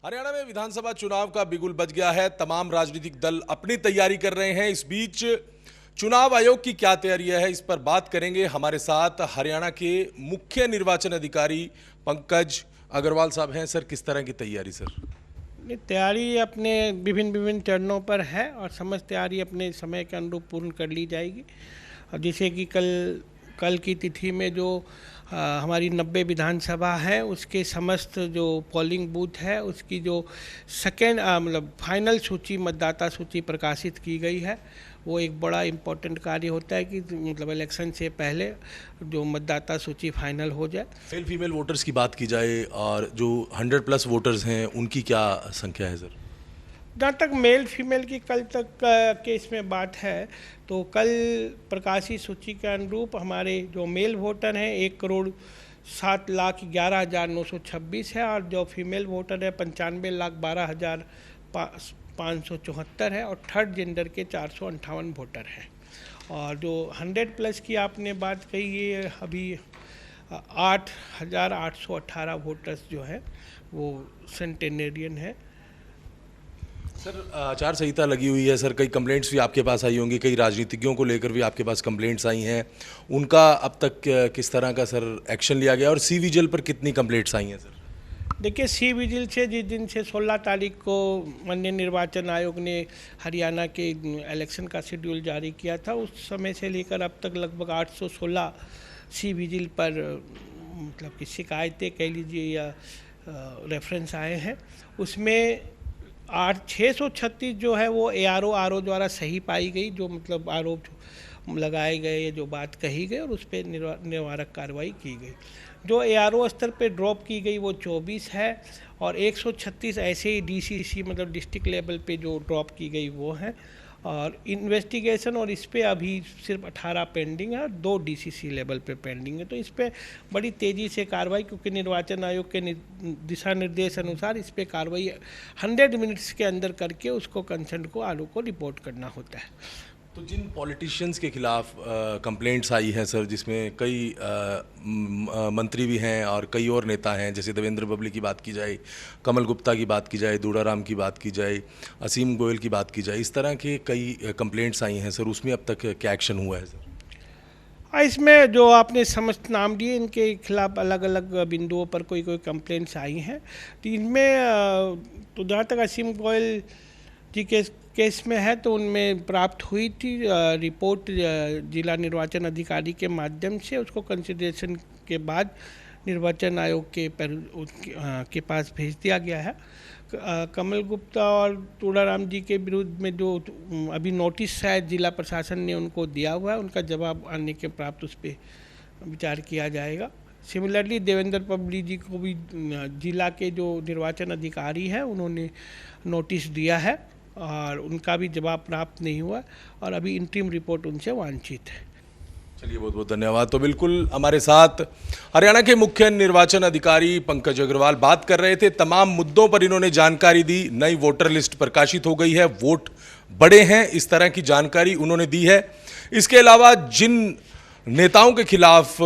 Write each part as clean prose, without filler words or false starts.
हरियाणा में विधानसभा चुनाव का बिगुल बज गया है। तमाम राजनीतिक दल अपनी तैयारी कर रहे हैं। इस बीच चुनाव आयोग की क्या तैयारी है, इस पर बात करेंगे। हमारे साथ हरियाणा के मुख्य निर्वाचन अधिकारी पंकज अग्रवाल साहब हैं। सर, किस तरह की तैयारी सर? तैयारी अपने विभिन्न चरणों पर है और समस्त तैयारी अपने समय के अनुरूप पूर्ण कर ली जाएगी। और जैसे कि कल की तिथि में जो हमारी 90 विधानसभा है, उसके समस्त जो पोलिंग बूथ है, उसकी जो सेकेंड मतलब फाइनल सूची, मतदाता सूची प्रकाशित की गई है। वो एक बड़ा इम्पोर्टेंट कार्य होता है कि मतलब इलेक्शन से पहले जो मतदाता सूची फाइनल हो जाए। मेल फीमेल वोटर्स की बात की जाए और जो 100+ वोटर्स हैं, उनकी क्या संख्या है सर? जहाँ तक मेल फीमेल की कल तक के इसमें बात है, तो कल प्रकाशित सूची के अनुरूप हमारे जो मेल वोटर हैं 1,07,11,926 है, और जो फीमेल वोटर है 95,12,574 है, और थर्ड जेंडर के 458 वोटर हैं। और जो 100+ की आपने बात कही, ये अभी 8,818 वोटर्स जो है वो सेंटेनेरियन है। सर, आचार संहिता लगी हुई है सर, कई कंप्लेंट्स भी आपके पास आई होंगी, कई राजनीतिज्ञों को लेकर भी आपके पास कंप्लेंट्स आई हैं। उनका अब तक किस तरह का सर एक्शन लिया गया और सी विजिल पर कितनी कंप्लेंट्स आई हैं सर? देखिए, सी विजिल से जिस दिन से 16 तारीख को माननीय निर्वाचन आयोग ने हरियाणा के इलेक्शन का शेड्यूल जारी किया था, उस समय से लेकर अब तक लगभग 816 सी विजिल पर मतलब कि शिकायतें कह लीजिए या रेफरेंस आए हैं। उसमें 636 जो है वो ARO द्वारा सही पाई गई, जो मतलब आरोप लगाए गए, जो बात कही गई, और उस पर निवारक कार्रवाई की गई। जो ARO स्तर पे ड्रॉप की गई वो 24 है, और 136 ऐसे ही DCC मतलब डिस्ट्रिक्ट लेवल पे जो ड्रॉप की गई वो है। और इन्वेस्टिगेशन और इस पे अभी सिर्फ 18 पेंडिंग है और 2 DCC लेवल पे पेंडिंग है। तो इस पे बड़ी तेज़ी से कार्रवाई, क्योंकि निर्वाचन आयोग के दिशा निर्देश अनुसार इस पे कार्रवाई 100 मिनट्स के अंदर करके उसको कंसर्न को आयोग को रिपोर्ट करना होता है। तो जिन पॉलिटिशियंस के खिलाफ कंप्लेंट्स आई हैं सर, जिसमें कई मंत्री भी हैं और कई और नेता हैं, जैसे देवेंद्र बबली की बात की जाए, कमल गुप्ता की बात की जाए, दूड़ाराम की बात की जाए, असीम गोयल की बात की जाए, इस तरह के कई कंप्लेंट्स आई हैं सर, उसमें अब तक क्या एक्शन हुआ है सर? इसमें जो आपने समस्त नाम दिए, इनके खिलाफ अलग अलग बिंदुओं पर कोई कंप्लेंट्स आई हैं। तो इनमें तो जहाँ तक असीम गोयल जी के केस में है, तो उनमें प्राप्त हुई थी रिपोर्ट जिला निर्वाचन अधिकारी के माध्यम से, उसको कंसिडरेशन के बाद निर्वाचन आयोग के पास भेज दिया गया है। कमल गुप्ता और तूड़ाराम जी के विरुद्ध में जो अभी नोटिस शायद जिला प्रशासन ने उनको दिया हुआ है, उनका जवाब आने के प्राप्त उस पर विचार किया जाएगा। सिमिलरली देवेंद्र पबली जी को भी जिला के जो निर्वाचन अधिकारी हैं उन्होंने नोटिस दिया है, और उनका भी जवाब प्राप्त नहीं हुआ, और अभी इंटरिम रिपोर्ट उनसे वांछित है। चलिए, बहुत बहुत धन्यवाद। तो बिल्कुल हमारे साथ हरियाणा के मुख्य निर्वाचन अधिकारी पंकज अग्रवाल बात कर रहे थे। तमाम मुद्दों पर इन्होंने जानकारी दी। नई वोटर लिस्ट प्रकाशित हो गई है, वोट बड़े हैं, इस तरह की जानकारी उन्होंने दी है। इसके अलावा जिन नेताओं के खिलाफ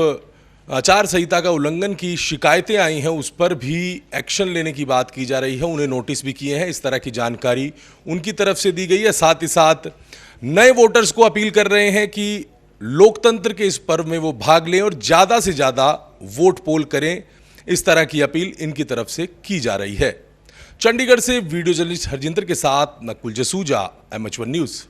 आचार संहिता का उल्लंघन की शिकायतें आई हैं, उस पर भी एक्शन लेने की बात की जा रही है। उन्हें नोटिस भी किए हैं, इस तरह की जानकारी उनकी तरफ से दी गई है। साथ ही साथ नए वोटर्स को अपील कर रहे हैं कि लोकतंत्र के इस पर्व में वो भाग लें और ज़्यादा से ज़्यादा वोट पोल करें। इस तरह की अपील इनकी तरफ से की जा रही है। चंडीगढ़ से वीडियो जर्नलिस्ट हरजिंदर के साथ नकुल जसूजा, MH1 न्यूज़।